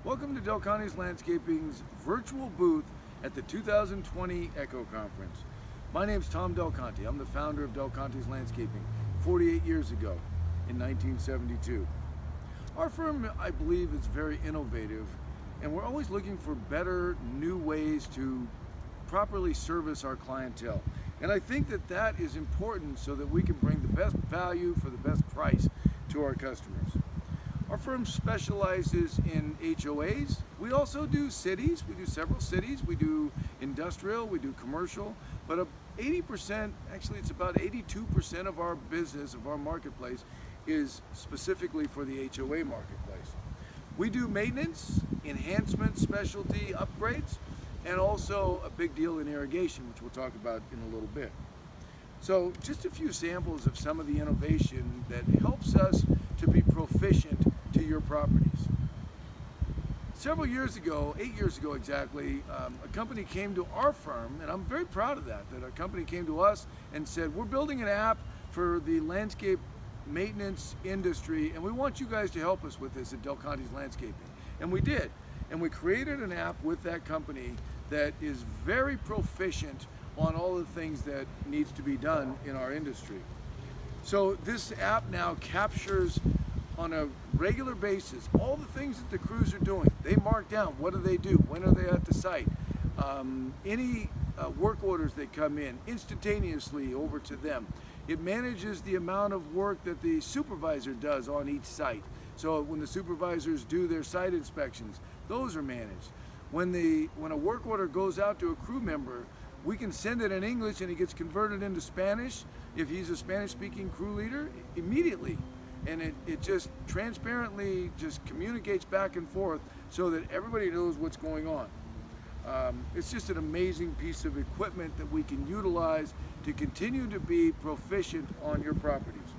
Welcome to Del Conte's Landscaping's virtual booth at the 2020 ECHO Conference. My name's Tom Del Conte. I'm the founder of Del Conte's Landscaping 48 years ago in 1972. Our firm, I believe, is very innovative, and we're always looking for better, new ways to properly service our clientele. And I think that that is important so that we can bring the best value for the best price to our customers. Our firm specializes in HOAs. We also do cities. We do several cities. We do industrial, we do commercial, but 80%, actually it's about 82% of our business, of our marketplace, is specifically for the HOA marketplace. We do maintenance, enhancement, specialty, upgrades, and also a big deal in irrigation, which we'll talk about in a little bit. So just a few samples of some of the innovation that helps us to be proficient to your properties. Several years ago, 8 years ago exactly, a company came to our firm, and I'm very proud of that a company came to us and said, we're building an app for the landscape maintenance industry, and we want you guys to help us with this at Del Conte's Landscaping. And we did. And we created an app with that company that is very proficient on all the things that needs to be done in our industry. So this app now captures on a regular basis all the things that the crews are doing. They mark down what do they do, when are they at the site, any work orders that come in instantaneously over to them. It manages the amount of work that the supervisor does on each site. So when the supervisors do their site inspections, those are managed. When a work order goes out to a crew member, we can send it in English and it gets converted into Spanish if he's a Spanish-speaking crew leader immediately. And it just transparently just communicates back and forth so that everybody knows what's going on. It's just an amazing piece of equipment that we can utilize to continue to be proficient on your properties.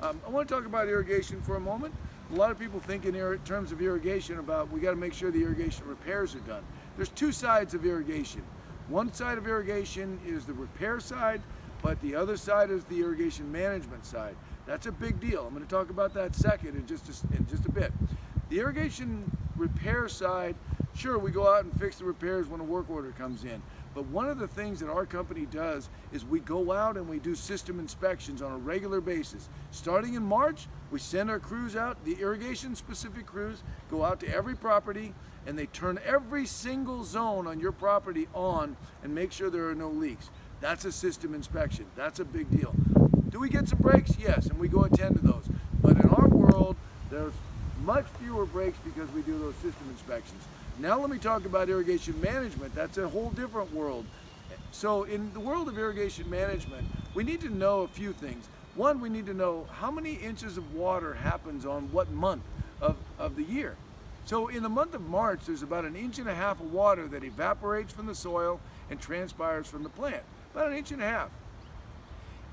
I want to talk about irrigation for a moment. A lot of people think in terms of irrigation about we got to make sure the irrigation repairs are done. There's two sides of irrigation. One side of irrigation is the repair side, but the other side is the irrigation management side. That's a big deal. I'm going to talk about that second in just a bit. The irrigation repair side, sure, we go out and fix the repairs when a work order comes in. But one of the things that our company does is we go out and we do system inspections on a regular basis. Starting in March, we send our crews out, the irrigation specific crews go out to every property and they turn every single zone on your property on and make sure there are no leaks. That's a system inspection. That's a big deal. Do we get some breaks? Yes, and we go attend to those. But in our world, there's much fewer breaks because we do those system inspections. Now let me talk about irrigation management. That's a whole different world. So in the world of irrigation management, we need to know a few things. One, we need to know how many inches of water happens on what month of the year. So in the month of March, there's about 1.5 inches of water that evaporates from the soil and transpires from the plant. About 1.5 inches.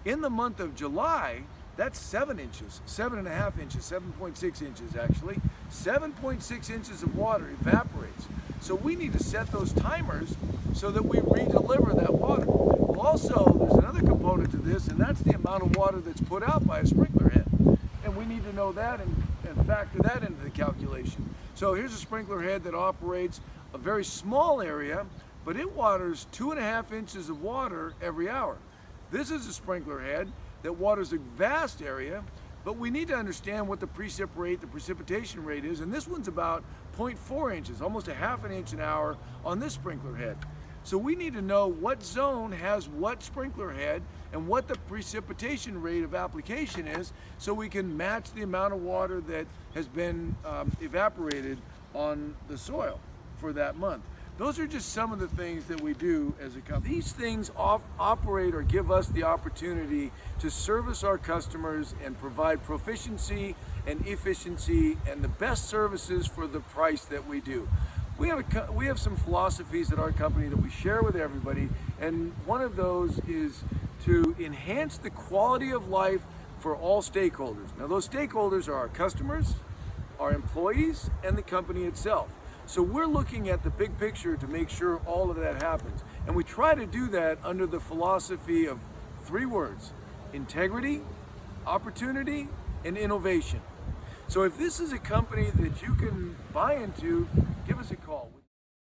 In the month of July, that's 7 inches, 7.5 inches, 7.6 inches actually. 7.6 inches of water evaporates. So we need to set those timers so that we redeliver that water. Well, also, there's another component to this, and that's the amount of water that's put out by a sprinkler head. And we need to know that and factor that into the calculation. So here's a sprinkler head that operates a very small area, but it waters 2.5 inches of water every hour. This is a sprinkler head that waters a vast area, but we need to understand what the precip rate, the precipitation rate is, and this one's about 0.4 inches, almost 1/2 inch an hour on this sprinkler head. So we need to know what zone has what sprinkler head and what the precipitation rate of application is so we can match the amount of water that has been evaporated on the soil for that month. Those are just some of the things that we do as a company. These things operate or give us the opportunity to service our customers and provide proficiency and efficiency and the best services for the price that we do. We have some philosophies at our company that we share with everybody, and one of those is to enhance the quality of life for all stakeholders. Now those stakeholders are our customers, our employees, and the company itself. So we're looking at the big picture to make sure all of that happens. And we try to do that under the philosophy of 3 words: integrity, opportunity, and innovation. So if this is a company that you can buy into, give us a call.